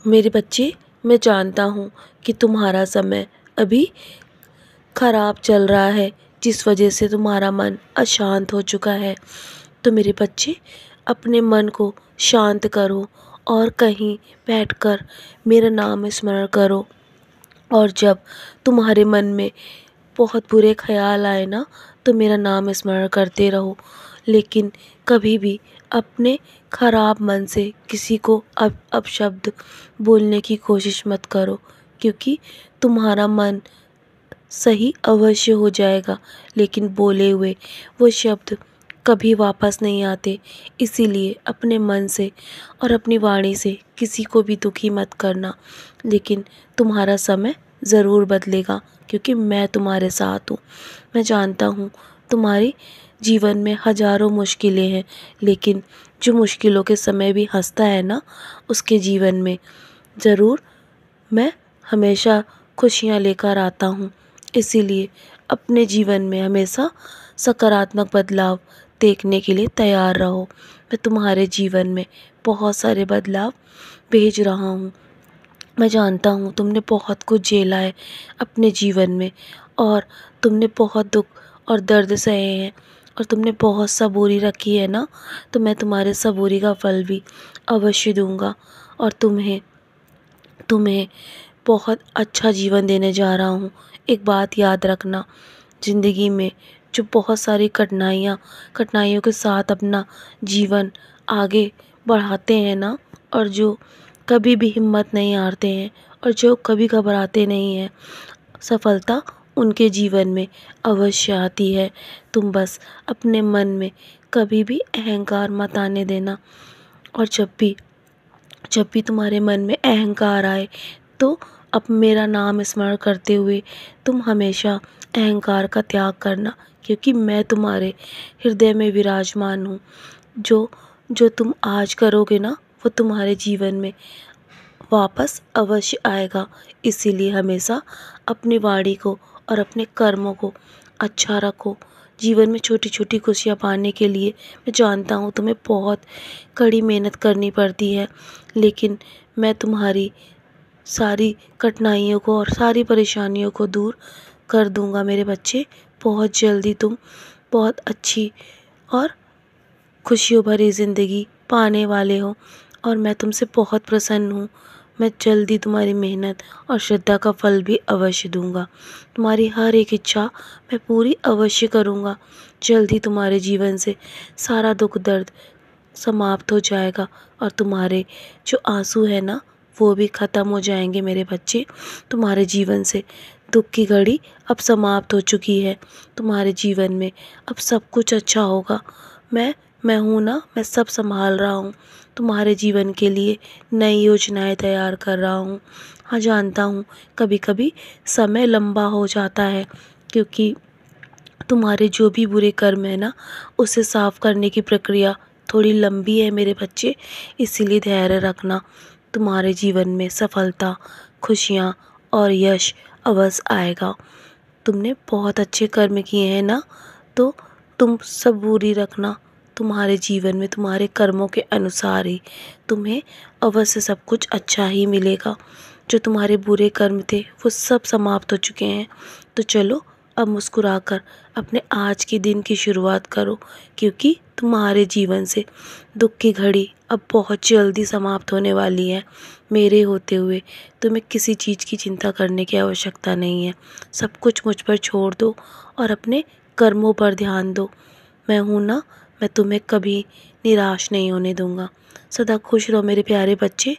मेरे बच्चे, मैं जानता हूँ कि तुम्हारा समय अभी खराब चल रहा है, जिस वजह से तुम्हारा मन अशांत हो चुका है। तो मेरे बच्चे, अपने मन को शांत करो और कहीं बैठकर मेरा नाम स्मरण करो। और जब तुम्हारे मन में बहुत बुरे ख्याल आए ना, तो मेरा नाम स्मरण करते रहो। लेकिन कभी भी अपने खराब मन से किसी को अपशब्द बोलने की कोशिश मत करो, क्योंकि तुम्हारा मन सही अवश्य हो जाएगा, लेकिन बोले हुए वो शब्द कभी वापस नहीं आते। इसीलिए अपने मन से और अपनी वाणी से किसी को भी दुखी मत करना। लेकिन तुम्हारा समय ज़रूर बदलेगा, क्योंकि मैं तुम्हारे साथ हूँ। मैं जानता हूँ तुम्हारे जीवन में हज़ारों मुश्किलें हैं, लेकिन जो मुश्किलों के समय भी हंसता है ना, उसके जीवन में ज़रूर मैं हमेशा खुशियाँ लेकर आता हूँ। इसीलिए अपने जीवन में हमेशा सकारात्मक बदलाव देखने के लिए तैयार रहो। मैं तुम्हारे जीवन में बहुत सारे बदलाव भेज रहा हूँ। मैं जानता हूँ तुमने बहुत कुछ झेला है अपने जीवन में, और तुमने बहुत दुख और दर्द सहे हैं, और तुमने बहुत सबूरी रखी है ना। तो मैं तुम्हारे सबूरी का फल भी अवश्य दूंगा, और तुम्हें तुम्हें बहुत अच्छा जीवन देने जा रहा हूँ। एक बात याद रखना, ज़िंदगी में जो बहुत सारी कठिनाइयों के साथ अपना जीवन आगे बढ़ाते हैं ना, और जो कभी भी हिम्मत नहीं हारते हैं, और जो कभी घबराते नहीं हैं, सफलता उनके जीवन में अवश्य आती है। तुम बस अपने मन में कभी भी अहंकार मत आने देना। और जब भी तुम्हारे मन में अहंकार आए, तो अब मेरा नाम स्मरण करते हुए तुम हमेशा अहंकार का त्याग करना, क्योंकि मैं तुम्हारे हृदय में विराजमान हूँ। जो जो तुम आज करोगे ना, वो तुम्हारे जीवन में वापस अवश्य आएगा। इसीलिए हमेशा अपनी वाणी को और अपने कर्मों को अच्छा रखो। जीवन में छोटी छोटी खुशियाँ पाने के लिए मैं जानता हूँ तुम्हें बहुत कड़ी मेहनत करनी पड़ती है, लेकिन मैं तुम्हारी सारी कठिनाइयों को और सारी परेशानियों को दूर कर दूंगा मेरे बच्चे। बहुत जल्दी तुम बहुत अच्छी और खुशियों भरी ज़िंदगी पाने वाले हो, और मैं तुमसे बहुत प्रसन्न हूँ। मैं जल्दी तुम्हारी मेहनत और श्रद्धा का फल भी अवश्य दूंगा। तुम्हारी हर एक इच्छा मैं पूरी अवश्य करूँगा। जल्दी तुम्हारे जीवन से सारा दुख दर्द समाप्त हो जाएगा, और तुम्हारे जो आंसू है ना, वो भी ख़त्म हो जाएंगे मेरे बच्चे। तुम्हारे जीवन से दुख की घड़ी अब समाप्त हो चुकी है। तुम्हारे जीवन में अब सब कुछ अच्छा होगा। मैं हूँ ना, मैं सब संभाल रहा हूँ। तुम्हारे जीवन के लिए नई योजनाएं तैयार कर रहा हूँ। हाँ, जानता हूँ कभी कभी समय लंबा हो जाता है, क्योंकि तुम्हारे जो भी बुरे कर्म है ना, उसे साफ करने की प्रक्रिया थोड़ी लंबी है मेरे बच्चे। इसीलिए धैर्य रखना। तुम्हारे जीवन में सफलता, खुशियाँ और यश अवश्य आएगा। तुमने बहुत अच्छे कर्म किए हैं ना, तो तुम सबूरी रखना। तुम्हारे जीवन में तुम्हारे कर्मों के अनुसार ही तुम्हें अवश्य सब कुछ अच्छा ही मिलेगा। जो तुम्हारे बुरे कर्म थे वो सब समाप्त हो चुके हैं। तो चलो, अब मुस्कुराकर अपने आज के दिन की शुरुआत करो, क्योंकि तुम्हारे जीवन से दुख की घड़ी अब बहुत जल्दी समाप्त होने वाली है। मेरे होते हुए तुम्हें किसी चीज़ की चिंता करने की आवश्यकता नहीं है। सब कुछ मुझ पर छोड़ दो और अपने कर्मों पर ध्यान दो। मैं हूँ ना, मैं तुम्हें कभी निराश नहीं होने दूँगा। सदा खुश रहो मेरे प्यारे बच्चे।